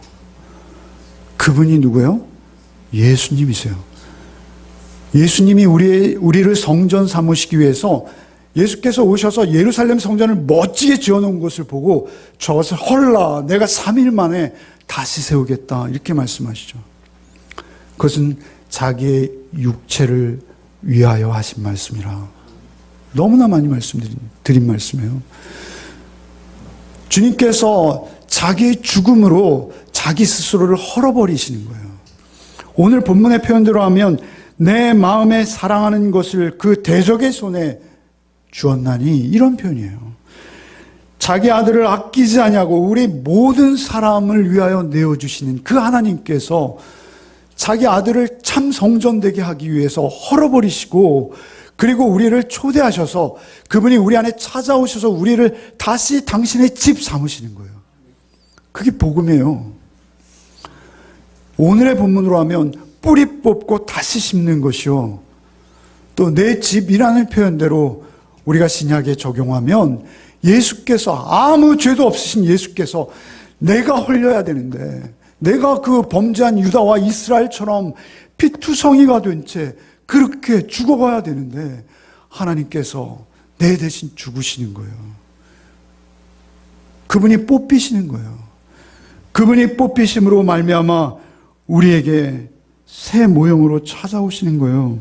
[SPEAKER 1] 그분이 누구예요? 예수님이세요. 예수님이 우리를 성전 삼으시기 위해서 예수께서 오셔서 예루살렘 성전을 멋지게 지어놓은 것을 보고 저것을 헐라, 내가 3일 만에 다시 세우겠다 이렇게 말씀하시죠. 그것은 자기의 육체를 위하여 하신 말씀이라. 너무나 많이 드린 말씀이에요. 주님께서 자기의 죽음으로 자기 스스로를 헐어버리시는 거예요. 오늘 본문의 표현대로 하면 내 마음에 사랑하는 것을 그 대적의 손에 주었나니, 이런 표현이에요. 자기 아들을 아끼지 아니하고 우리 모든 사람을 위하여 내어주시는 그 하나님께서 자기 아들을 참 성전되게 하기 위해서 헐어버리시고, 그리고 우리를 초대하셔서 그분이 우리 안에 찾아오셔서 우리를 다시 당신의 집 삼으시는 거예요. 그게 복음이에요. 오늘의 본문으로 하면 뿌리 뽑고 다시 심는 것이요, 또 내 집이라는 표현대로 우리가 신약에 적용하면 예수께서, 아무 죄도 없으신 예수께서 내가 헐려야 되는데, 내가 그 범죄한 유다와 이스라엘처럼 피투성이가 된 채 그렇게 죽어가야 되는데 하나님께서 내 대신 죽으시는 거예요. 그분이 뽑히시는 거예요. 그분이 뽑히심으로 말미암아 우리에게 새 모형으로 찾아오시는 거예요.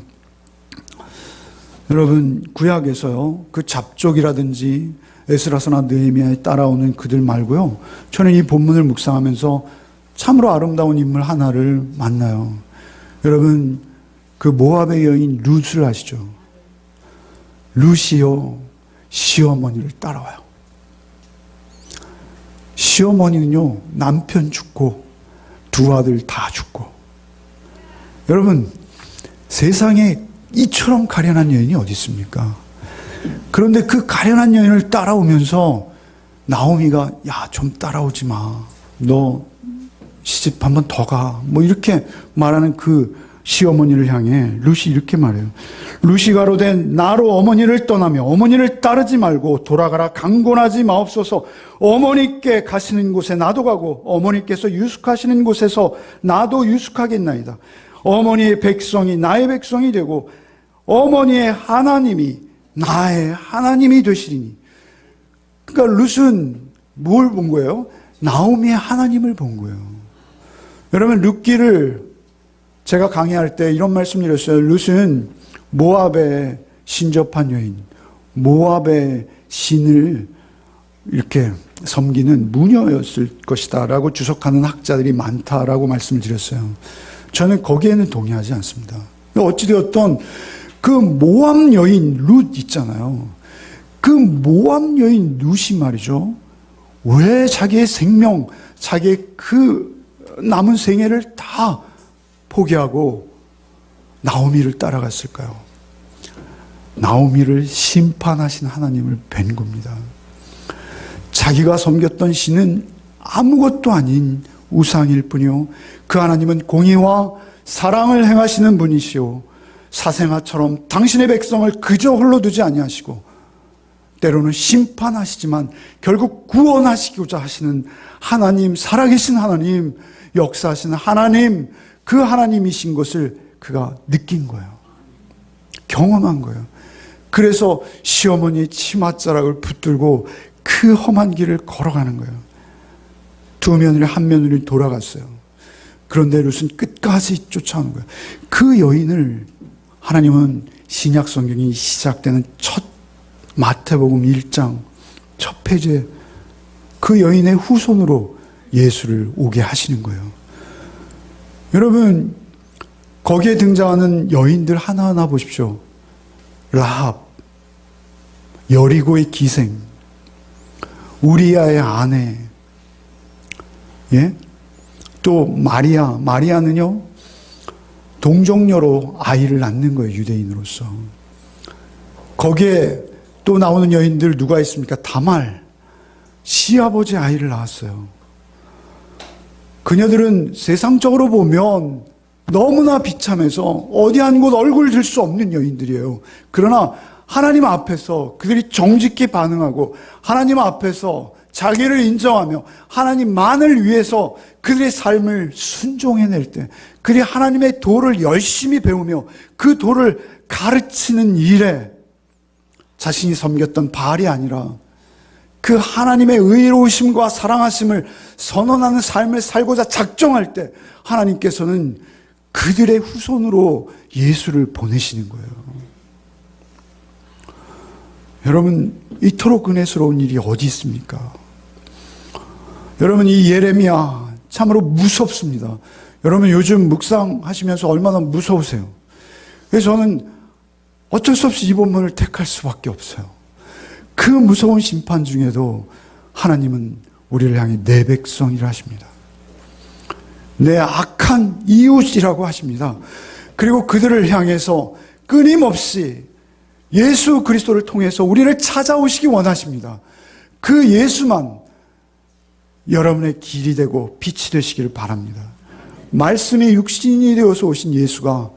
[SPEAKER 1] 여러분, 구약에서요, 그 잡족이라든지 에스라서나 느헤미야에 따라오는 그들 말고요, 저는 이 본문을 묵상하면서 참으로 아름다운 인물 하나를 만나요. 여러분, 그 모압의 여인 룻을 아시죠? 룻이요, 시어머니를 따라와요. 시어머니는요, 남편 죽고 두 아들 다 죽고. 여러분, 세상에 이처럼 가련한 여인이 어디 있습니까? 그런데 그 가련한 여인을 따라오면서 나오미가 야, 좀 따라오지 마. 너 시집 한 번 더 가. 뭐 이렇게 말하는 그 시어머니를 향해 룻이 이렇게 말해요. 룻이 가로되 나로 어머니를 떠나며 어머니를 따르지 말고 돌아가라. 강권하지 마옵소서. 어머니께 가시는 곳에 나도 가고 어머니께서 유숙하시는 곳에서 나도 유숙하겠나이다. 어머니의 백성이 나의 백성이 되고 어머니의 하나님이 나의 하나님이 되시리니. 그러니까 룻은 뭘 본 거예요? 나오미의 하나님을 본 거예요. 여러분, 룻기를 제가 강의할 때 이런 말씀 드렸어요. 룻은 모압에 신접한 여인, 모압의 신을 이렇게 섬기는 무녀였을 것이다 라고 주석하는 학자들이 많다라고 말씀을 드렸어요. 저는 거기에는 동의하지 않습니다. 어찌되었던 그 모압 여인 룻 있잖아요. 그 모압 여인 룻이 말이죠, 왜 자기의 생명, 자기의 그 남은 생애를 다 포기하고 나오미를 따라갔을까요? 나오미를 심판하신 하나님을 뵌 겁니다. 자기가 섬겼던 신은 아무것도 아닌 우상일 뿐이요, 그 하나님은 공의와 사랑을 행하시는 분이시오, 사생아처럼 당신의 백성을 그저 홀로 두지 아니하시고 때로는 심판하시지만 결국 구원하시고자 하시는 하나님, 살아계신 하나님, 역사하시는 하나님, 그 하나님이신 것을 그가 느낀 거예요. 경험한 거예요. 그래서 시어머니의 치맛자락을 붙들고 그 험한 길을 걸어가는 거예요. 두 며느리 한 며느리 돌아갔어요. 그런데 룻은 끝까지 쫓아오는 거예요. 그 여인을 하나님은 신약 성경이 시작되는 첫 마태복음 1장 첫 페이지에 그 여인의 후손으로 예수를 오게 하시는 거예요. 여러분, 거기에 등장하는 여인들 하나하나 보십시오. 라합, 여리고의 기생, 우리아의 아내, 예? 또 마리아는요, 동정녀로 아이를 낳는 거예요, 유대인으로서. 거기에 또 나오는 여인들 누가 있습니까? 다말, 시아버지 아이를 낳았어요. 그녀들은 세상적으로 보면 너무나 비참해서 어디 한 곳 얼굴 들 수 없는 여인들이에요. 그러나 하나님 앞에서 그들이 정직히 반응하고 하나님 앞에서 자기를 인정하며 하나님만을 위해서 그들의 삶을 순종해낼 때, 그들이 하나님의 도를 열심히 배우며 그 도를 가르치는 일에 자신이 섬겼던 바알이 아니라 그 하나님의 의로우심과 사랑하심을 선언하는 삶을 살고자 작정할 때 하나님께서는 그들의 후손으로 예수를 보내시는 거예요. 여러분, 이토록 은혜스러운 일이 어디 있습니까? 여러분, 이 예레미야 참으로 무섭습니다. 여러분, 요즘 묵상하시면서 얼마나 무서우세요? 그래서 저는 어쩔 수 없이 이 본문을 택할 수밖에 없어요. 그 무서운 심판 중에도 하나님은 우리를 향해 내 백성이라 하십니다. 내 악한 이웃이라고 하십니다. 그리고 그들을 향해서 끊임없이 예수 그리스도를 통해서 우리를 찾아오시기 원하십니다. 그 예수만 여러분의 길이 되고 빛이 되시기를 바랍니다. 말씀이 육신이 되어서 오신 예수가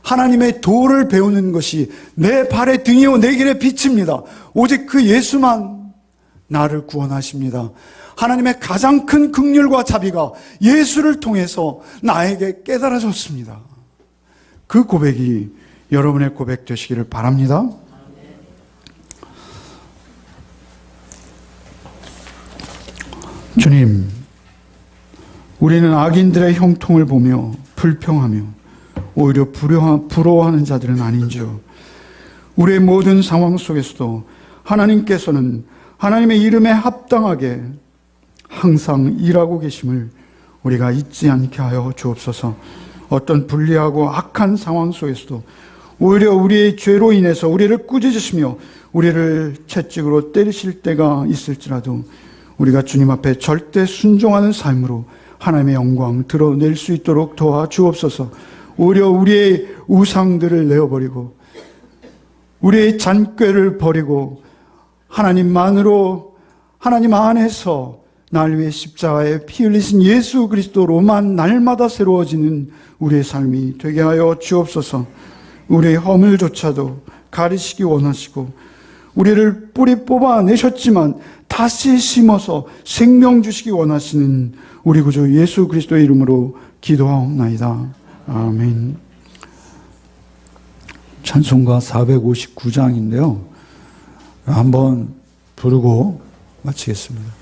[SPEAKER 1] 하나님의 도를 배우는 것이 내 발의 등이요 내 길의 빛입니다. 오직 그 예수만 나를 구원하십니다. 하나님의 가장 큰 긍휼과 자비가 예수를 통해서 나에게 깨달아졌습니다. 그 고백이 여러분의 고백 되시기를 바랍니다. 주님, 우리는 악인들의 형통을 보며 불평하며 오히려 부러워하는 자들은 아닌지요. 우리의 모든 상황 속에서도 하나님께서는 하나님의 이름에 합당하게 항상 일하고 계심을 우리가 잊지 않게 하여 주옵소서. 어떤 불리하고 악한 상황 속에서도 오히려 우리의 죄로 인해서 우리를 꾸짖으시며 우리를 채찍으로 때리실 때가 있을지라도 우리가 주님 앞에 절대 순종하는 삶으로 하나님의 영광 드러낼 수 있도록 도와주옵소서. 오히려 우리의 우상들을 내어버리고 우리의 잔꾀를 버리고 하나님만으로, 하나님 안에서 날 위해 십자가에 피 흘리신 예수 그리스도로만 날마다 새로워지는 우리의 삶이 되게 하여 주옵소서. 우리의 허물조차도 가리시기 원하시고 우리를 뿌리 뽑아내셨지만 다시 심어서 생명 주시기 원하시는 우리 구주 예수 그리스도의 이름으로 기도하옵나이다. 아멘. 찬송가 459장인데요. 한번 부르고 마치겠습니다.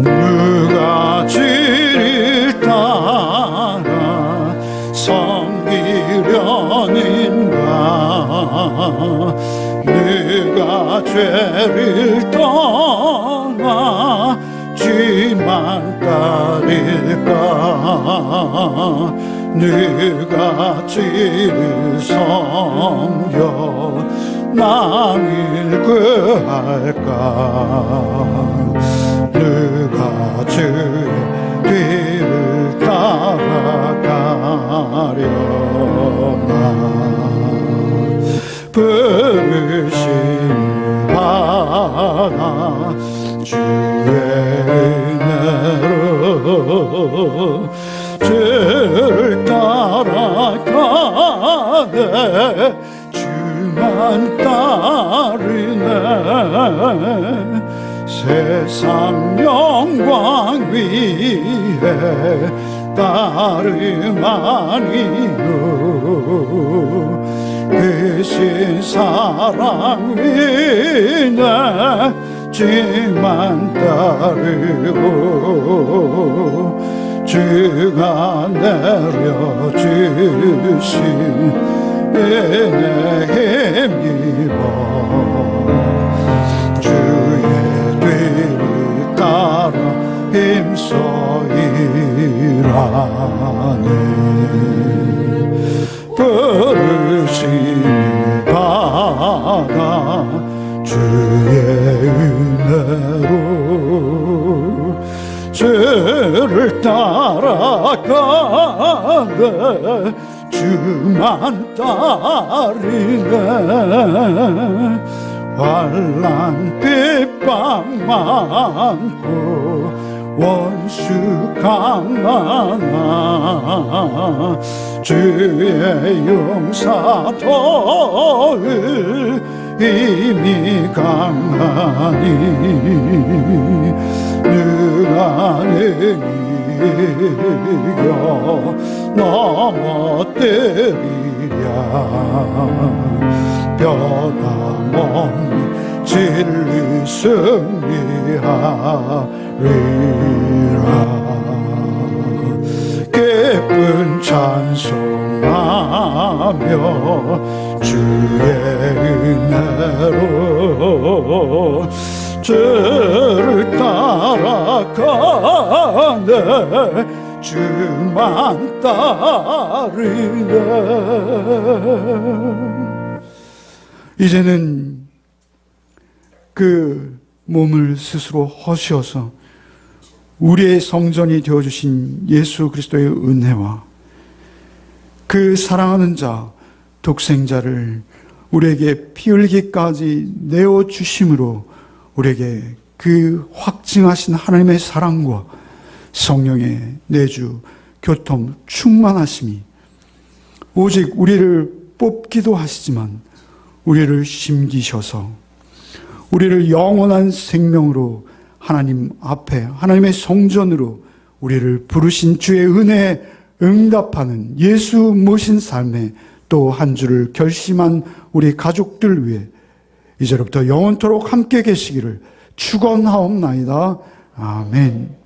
[SPEAKER 2] 누가 주를 따라 섬기려는가? 누가 죄를 떠나 주만 따를까? 누가 주를 섬겨 남을 구할까? 누가 주의 뒤를 따라가려나? 부르심을 받아 주의 은혜로 주를 따라가네. 주만 따르네. 세상 영광 위에 따름 아니요 그 신사랑 위에 주만 따르고 주가 내려주신 은혜 힘입어 주의 뒤를 따라 힘써 일하네. 부르심을 받아 주의 은혜로 주를 따라가네. 주만 따르네. 환난 핍박 많고 원수 강하나 주의 용사도를 힘이 강하니 누가 이겨 넘어뜨리랴. 변함없는 진리 승리하리라. 기쁜 찬송하며 주의 은혜로 주를 따라가네. 주만 따르네.
[SPEAKER 1] 이제는 그 몸을 스스로 허시어서 우리의 성전이 되어주신 예수 그리스도의 은혜와 그 사랑하는 자, 독생자를 우리에게 피 흘리기까지 내어주심으로 우리에게 그 확증하신 하나님의 사랑과 성령의 내주, 교통, 충만하심이 오직 우리를 뽑기도 하시지만 우리를 심기셔서 우리를 영원한 생명으로 하나님 앞에 하나님의 성전으로 우리를 부르신 주의 은혜에 응답하는 예수 모신 삶에 또 한 주를 결심한 우리 가족들 위해 이제로부터 영원토록 함께 계시기를 축원하옵나이다. 아멘.